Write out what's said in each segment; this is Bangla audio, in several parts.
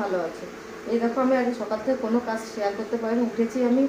ভালো আছে। এই দেখো আমি আজ সকাল থেকে কোনো কাজ শেয়ার করতে পারিনি। উঠেছি আমি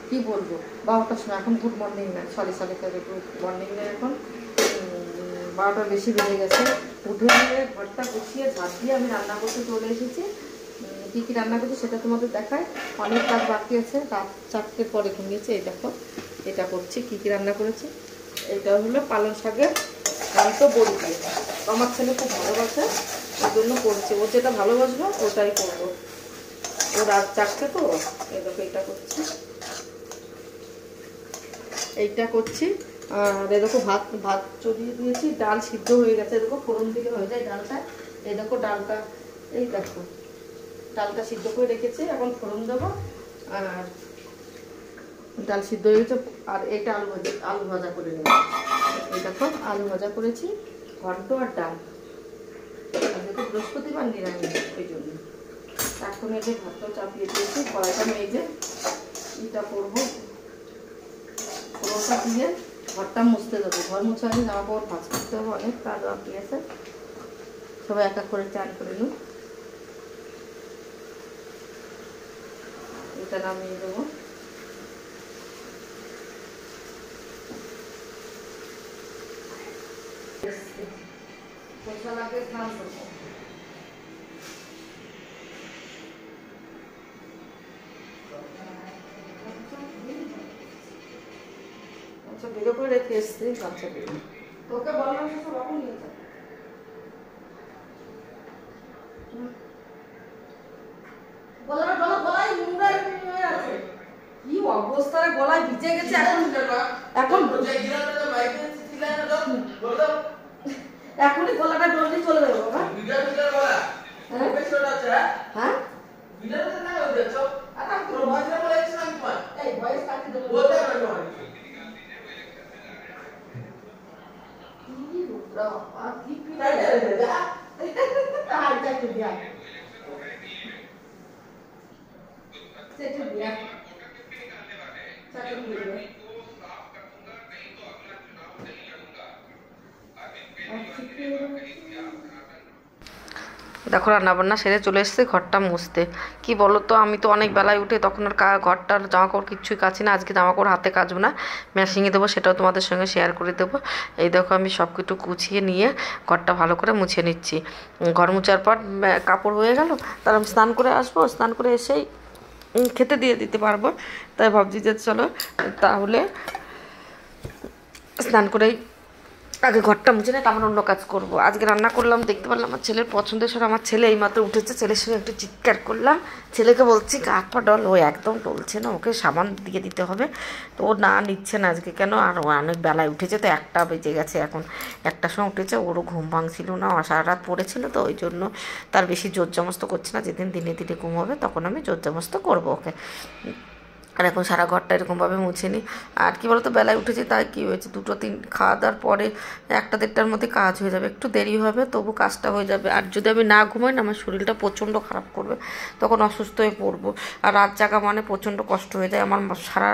কি বলবো 12টার সময়, এখন গুড মর্নিং না, সরি গুড মর্নিং না, এখন 12টা বেশি বেজে গেছে। উঠে ঘরটা গুছিয়ে ঝাঁপ দিয়ে আমি রান্না করতে চলে এসেছি। কী কী রান্না করছি সেটা তোমাদের দেখায়। অনেক কাজ বাকি আছে, রাত 4টের পরে ঘুমিয়েছে। এই দেখো এটা করছি, কী কী রান্না করেছি। এটা হলো পালং শাকের ঘন্ট বড়ি দিয়ে। আমার ছেলে খুব ভালোবাসে, ওই জন্য করছি। ও যেটা ভালোবাসবো ওটাই করবো। ও রাত 4টে তো। এই দেখো এটা করছি, এইটা করছি। আর এরকম ভাত চড়িয়ে দিয়েছি, ডাল সিদ্ধ হয়ে গেছে। এরকম ফোড়ন দিলে হয়ে যায় ডালটা। এই দেখো ডালটা, এই দেখো ডালটা সিদ্ধ করে রেখেছি, এখন ফোড়ন দেবো। আর ডাল সিদ্ধ হয়ে গেছে। আর এটা আলু ভাজা করে নেব। এই দেখো আলু ভাজা করেছি, ঘন্ট আর ডাল। আজকে তো বৃহস্পতিবার নিরামিষ, ওই জন্য। এখন এই যে ভাতটাও চাপিয়ে দিয়েছি, কড়াইটা মেজে এটা করবো। পুরোটা দিয়ে ঘরটা মুছতে দেবো। ঘর মুছে আমি জামা কাপড় ভাজ করতে হবে, অনেক কাজ বাকি আছে। সবাই এক এক করে চান করে নিই। এটা নামিয়ে দেবো। স্নান করবো। আচ্ছা বেরো করে রেখে এসছি। আচ্ছা বেরো, তোকে বললাম তো সব রকম নিয়ে যাবে। কি অবস্থা, গলায় ভিজে গেছে। এখন এখনই গলাটা জলদি চলে যাবে বাবা। হ্যাঁ দেখো রান্নাবান্না সেরে চলে এসেছে ঘরটা মুছতে। কি বলো তো, আমি তো অনেক বেলায় উঠে তখন আর ঘরটার জামা কাপড় কিচ্ছুই কাছি না। আজকে জামা কাপড় হাতে কাচবো না, মেশিনে দেবো, সেটাও তোমাদের সঙ্গে শেয়ার করে দেবো। এই দেখো আমি সব কিছু গুছিয়ে নিয়ে ঘরটা ভালো করে মুছে নিচ্ছি। ঘর মুছার পর কাপড় হয়ে গেল, তার আমি স্নান করে আসবো। স্নান করে এসেই খেতে দিয়ে দিতে পারবো। তাই ভাবছি যে চলো তাহলে স্নান করেই আগে ঘরটা মুছে নেই, তারপর অন্য কাজ করবো। আজকে রান্না করলাম, দেখতে পারলাম আমার ছেলের পছন্দের সব। আমার ছেলে এইমাত্র উঠেছে, ছেলের সঙ্গে একটু চিৎকার করলাম। ছেলেকে বলছি হাত পা ডল, ও একদম টলছে না, ওকে সাবান দিয়ে দিতে হবে। তো ও না নিচ্ছে না আজকে। কেন, আর ও অনেক বেলায় উঠেছে তো, 1টা বেজে গেছে এখন। 1টার সময় উঠেছে, ওরও ঘুম ভাঙছিল না, সারা রাত পড়েছিল তো, ওই জন্য তার বেশি জোর জবস্ত করছে না। যেদিন দিনে দিনে ঘুম হবে তখন আমি জোর জবস্ত করবো ওকে। আর এখন সারা ঘরটা এরকমভাবে মুছে নিই। আর কি বলতো, বেলায় উঠেছি তাই কী হয়েছে, 2-3 খাওয়া দাওয়ার পরে 1টা-1:30টার মধ্যে কাজ হয়ে যাবে। একটু দেরি হবে তবু কাজটা হয়ে যাবে। আর যদি আমি না ঘুমাই না, আমার শরীরটা প্রচণ্ড খারাপ করবে, তখন অসুস্থ হয়ে পড়বো। আর রাত জাগা মানে প্রচণ্ড কষ্ট হয়ে যায় আমার। সারা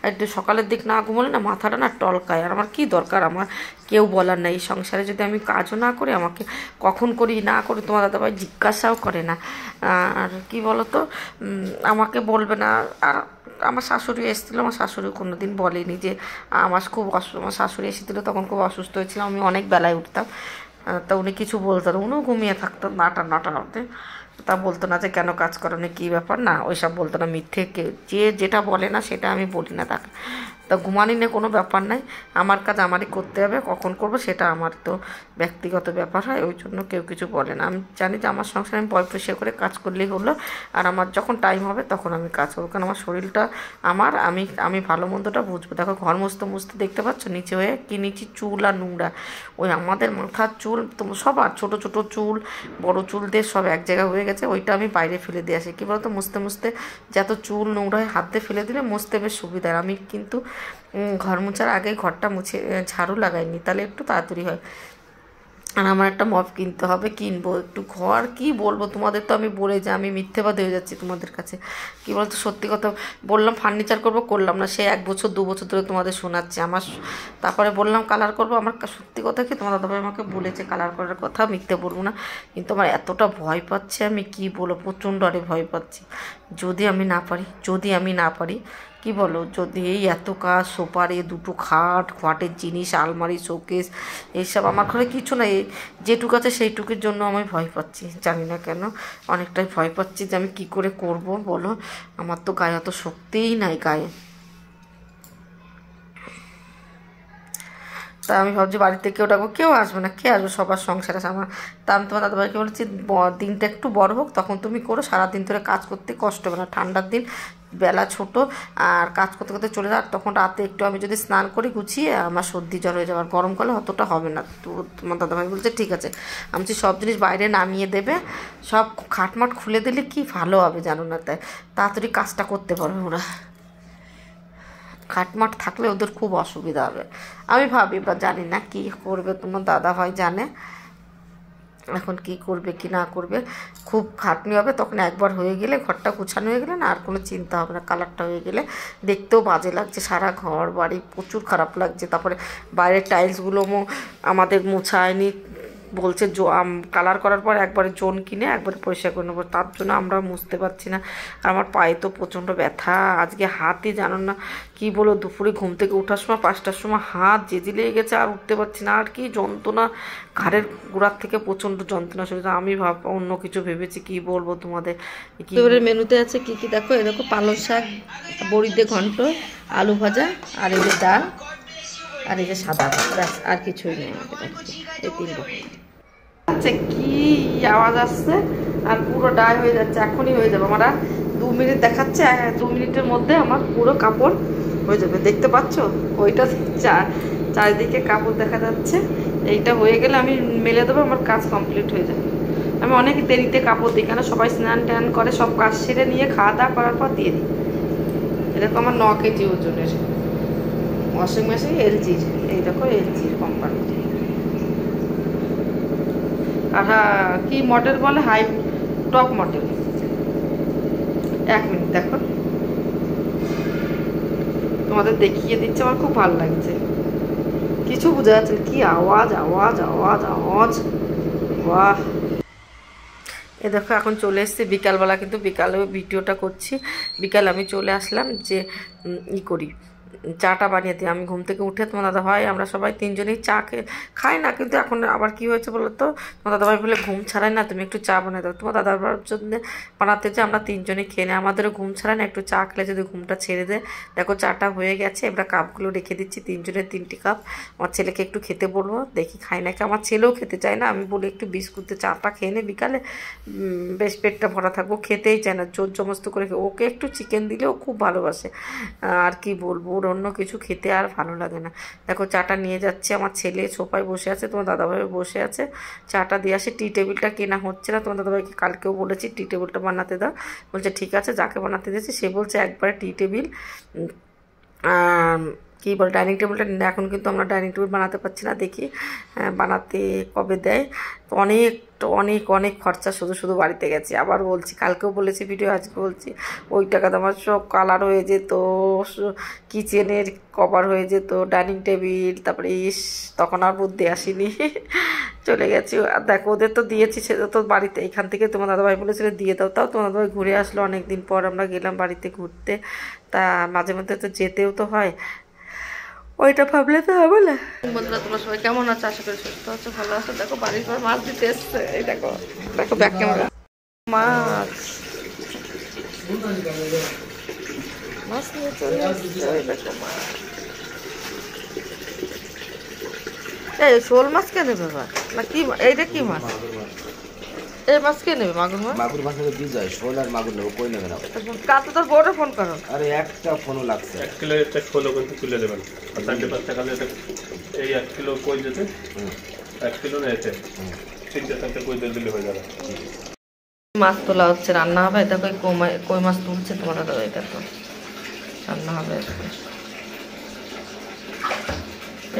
একটু সকালের দিক না ঘুমালে না মাথাটা না টলকায়। আর আমার কী দরকার, আমার কেউ বলার নেই সংসারে। যদি আমি কাজও না করি, আমাকে কখন করি না করি তোমার দাদাভাই জিজ্ঞাসাও করে না। আর কি বলতো, আমাকে বলবে না। আর আমার শাশুড়ি এসেছিলো, আমার শাশুড়ি কোনো দিন বলেনি যে আমার শাশুড়ি এসেছিলো তখন খুব অসুস্থ হয়েছিল, আমি অনেক বেলায় উঠতাম। তা উনি কিছু বলতো না, উনিও ঘুমিয়ে থাকতো 9টা হতে। তা বলতো না যে কেন কাজ করো না, কী ব্যাপার, না ওইসব বলতো না। মিথ্যে যে যেটা বলে না সেটা আমি বলি না তাকে। তা ঘুমানি নিয়ে কোনো ব্যাপার নাই, আমার কাজ আমারই করতে হবে, কখন করব সেটা আমার তো ব্যক্তিগত ব্যাপার হয়, ওই জন্য কেউ কিছু বলে না। আমি জানি যে আমার সংসারে আমি পয়পয়সা করে কাজ করলেই হলো। আর আমার যখন টাইম হবে তখন আমি কাজ করবো, কারণ আমার শরীরটা আমি ভালো মন্দটা বুঝবো। দেখো ঘর মুছতে দেখতে পাচ্ছ নিচে হয়ে কি নিচে চুল আর নোংরা। ওই আমাদের মাথার চুল তো সবার ছোটো ছোটো চুল, বড়ো চুল দিয়ে সব এক জায়গায় হয়ে গেছে, ওইটা আমি বাইরে ফেলে দিয়ে আসি। কী বলতো, মুছতে যত চুল নোংরা হয় হাত দিয়ে ফেলে দিলে মুছতে বেশ সুবিধা। আমি কিন্তু ঘর মোছার আগে ঘরটা মুছে ঝাড়ু লাগাইনি, তাহলে একটু তাড়াতাড়ি হয়। আর আমার একটা মপ কিনতে হবে, কিনবো একটু ঘর। কি বলবো তোমাদের, তো আমি বলে যে আমি মিথ্যেবাদী হয়ে যাচ্ছি তোমাদের কাছে। কি বলতো, সত্যি কথা বললাম ফার্নিচার করবো, করলাম না। সে 1 বছর 2 বছর ধরে তোমাদের শোনাচ্ছে আমার। তারপরে বললাম কালার করবো, আমার সত্যি কথা কি তোমার দাদাভাই আমাকে বলেছে কালার করার কথা, মিথ্যে বলবো না। কিন্তু আমার এতটা ভয় পাচ্ছে, আমি কি বলবো, প্রচণ্ড আরে ভয় পাচ্ছি। যদি আমি না পারি, যদি আমি না পারি, কি বলো, যদি এই এত কাজ, সোফার এই 2টো খাট, খাটের জিনিস, আলমারি, শোকেস, এইসব আমার ঘরে কিছু না, যেটুকু আছে সেইটুকুর জন্য আমি ভয় পাচ্ছি, জানি না কেন অনেকটাই ভয় পাচ্ছি যে আমি কি করে করব বলো। আমার তো গায়ে অত শক্তিই নাই গায়ে। তা আমি ভাবছি বাড়িতে কেউ ডাকবো, কেউ আসবে না, কে আসবে, সবার সংসার আছে আমার। তা আমি তোমার দাদাভাইকে বলেছি দিনটা একটু বড় হোক, তখন তুমি করো, সারাদিন ধরে কাজ করতে কষ্ট হবে না। ঠান্ডার দিন, বেলা ছোট, আর কাজ করতে করতে চলে যায়, তখন রাতে একটু আমি যদি স্নান করি গুছিয়ে, আমার সর্দি জ্বর হয়ে যাবে। আর গরমকালে অতটা হবে না। তো তোমার দাদাভাই বলছে ঠিক আছে। আমি সব জিনিস বাইরে নামিয়ে দেবে, সব খাটমাট খুলে দিলে কি ভালো হবে জানো না, তাই তাড়াতাড়ি কাজটা করতে পারবে ওরা। খাটমাট থাকলে ওদের খুব অসুবিধা হবে। আমি ভাবি বা জানি না কি করবে, তোমার দাদাভাই জানে এখন কি করবে কি না করবে। খুব খাটনি হবে তখন, একবার হয়ে গেলে ঘরটা গুছানো হয়ে গেলে না আর কোনো চিন্তা হবে না। কালারটা হয়ে গেলে দেখতেও বাজে লাগছে, সারা ঘর বাড়ি প্রচুর খারাপ লাগছে। তারপরে বাইরের টাইলসগুলো আমাদের মোছায়নি, বলছে কালার করার পর একবারে জোন কিনে একবারে পরিষ্কার করে নেবো, তার জন্য আমরা মুছতে পারছি না। আর আমার পায়ে তো প্রচণ্ড ব্যথা, আজকে হাতই জানো না কি বলো, দুপুরে ঘুম থেকে ওঠার সময় 5টার সময় হাত জেজি লেগে গেছে, আর উঠতে পারছি না। আর কি যন্ত্রণা, ঘাড়ের গোড়ার থেকে প্রচণ্ড যন্ত্রণা শুরু। আমি অন্য কিছু ভেবেছি, কি বলবো তোমাদের। কি মেনুতে আছে কি কি দেখো, এই দেখো পালং শাক, বড়ি দিয়ে ঘন্ট, আলু ভাজা, আর এই যে ডাল, আর এই যে সাদা ভাত, ব্যাস আর কিছুই নেই আমাদের। এই 3 রকম। আচ্ছা কি আওয়াজ আসছে, আর পুরো ডাই হয়ে যাচ্ছে, এখনই হয়ে যাবে। আমার 2 মিনিট দেখাচ্ছে, 2 মিনিটের মধ্যে আমার পুরো কাপড় হয়ে যাবে। দেখতে পাচ্ছ ওইটা চারিদিকে কাপড় দেখা যাচ্ছে। এইটা হয়ে গেলে আমি মেলে দেবো, আমার কাজ কমপ্লিট হয়ে যাবে। আমি অনেক দেরিতে কাপড় দিই, কেন সবাই স্নান ট্যান করে সব কাজ সেরে নিয়ে খাওয়া দাওয়া করার পর দিয়ে দিই। এরকম আমার 9 কেজি ওজনের ওয়াশিং মেশিন, এলজির, এই দেখো এলজির কোম্পানি। আর হ্যাঁ, কি মডেল বলে, হাই টপ মডেল। 1 মিনিট দেখো, তোমাদের দেখিয়ে দিচ্ছে, আমার খুব ভালো লাগছে। কিছু বোঝা যাচ্ছে কি আওয়াজ আওয়াজ আওয়াজ আওয়াজ, বাহ। এ দেখো এখন চলে এসেছি বিকালবেলা, কিন্তু বিকালে ভিডিওটা করছি। বিকাল আমি চলে আসলাম যে করি, চাটা বানিয়ে দিই। আমি ঘুম থেকে উঠে তোমার দাদাভাই, আমরা সবাই 3 জনেই চা খাই না, কিন্তু এখন আবার কি হয়েছে বলো তো, তোমার দাদাভাই বলে ঘুম ছাড়াই না, তুমি একটু চা বানিয়ে দাও। তোমার দাদাভাইয়ের জন্য বানাতে যে আমরা 3 জনেই খেয়ে নিই, আমাদেরও ঘুম ছাড়াই না, একটু চা খেলে যদি ঘুমটা ছেড়ে দেয়। দেখো চাটা হয়ে গেছে, এবার কাপগুলো রেখে দিচ্ছি, 3 জনের 3টি কাপ। আমার ছেলেকে একটু খেতে বলবো, দেখি খাই নাকি। আমার ছেলেও খেতে চায় না, আমি বলি একটু বিস্কুটে চাটা খেয়ে নে বিকালে, বেশ পেটটা ভরা থাকবো। খেতেই চায় না, জোর জমস্ত করে। ওকে একটু চিকেন দিলেও খুব ভালোবাসে, আর কি বলবো, ওর অন্য কিছু খেতে আর ভালো লাগে না। দেখো চাটা নিয়ে যাচ্ছে, আমার ছেলে সোফায় বসে আছে, তোমার দাদাভাই বসে আছে। চাটা দিয়ে আসে, টি টেবিলটা কেনা হচ্ছে না। তোমার দাদাভাইকে কালকেও বলেছি টি টেবিলটা বানাতে দাও, বলছে ঠিক আছে। যাকে বানাতে দিয়েছি সে বলছে একবারে টি টেবিল, কী বলে, ডাইনিং টেবিলটা এখন কিন্তু আমরা ডাইনিং টেবিল বানাতে পারছি না, দেখি বানাতে কবে দেয়। তো অনেক অনেক অনেক খরচা শুধু শুধু বাড়িতে গেছে। আবার বলছি, কালকেও বলেছি ভিডিও, আজকে বলছি, ওই টাকাতে আমার সব কালার হয়ে যেত, কিচেনের কভার হয়ে যেত, ডাইনিং টেবিল, তারপরে তখন আর বুদ্ধি আসেনি, চলে গেছি। আর দেখো ওদের তো দিয়েছি, সেটা তো বাড়িতে, এখান থেকে তোমার দাদাভাই বলেছিল দিয়ে দাও, তাও তোমার দাদাভাই ঘুরে আসলো। অনেক দিন পর আমরা গেলাম বাড়িতে ঘুরতে, তা মাঝে মধ্যে তো যেতেও তো হয়, ওইটা ভাবলে তো হবে না। বন্ধুরা তোমরা সবাই কেমন আছো, আশা করি সুস্থ আছো, ভালো আছো। দেখো বাড়ির পর মাছ দিতে এসছে, এই দেখো দেখো ব্যাক ক্যামেরা, মাছ মাছ নিয়ে চলে আসছে, ওই দেখো মাছ। এই শোল মাছ কে নেবে বা না কি, এইটা কি মাছ, এই মাছ কে নেবে? মাগুর মাছ, মাগুর মাছ নেবে বিজয়, শোল আর মাগুর নেবে, কই নেবে না। কাতে তোর বড় ফোন করো, আরে একটা ফোনও লাগছে। 1 কিলো একটা শোল কিন্তু তুলে দেবেন, আর 4-5 টাকা দিয়ে এই 1 কিলো কই দিতে, 1 কিলো না এতে 3-4টা কই দিলে হয়ে যাবে। মাছ তোলা হচ্ছে, রান্না হবে। দেখো কই মাছ তুলছে তোমার দাদা, এটা তো রান্না হবে।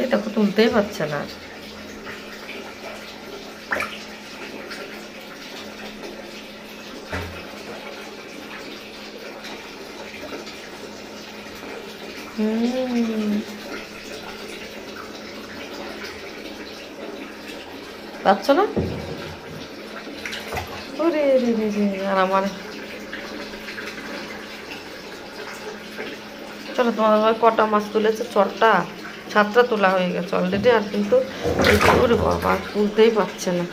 এই দেখো তুলতেই পারছে না, পাচ্ছ না? ওরে রে রে রে, আর আমার চলো, তোমাদের কটা মাছ তুলেছে? 6টা 7টা তোলা হয়ে গেছে অলরেডি। আর কিন্তু এই করে বাবা তুলতেই পারছে না।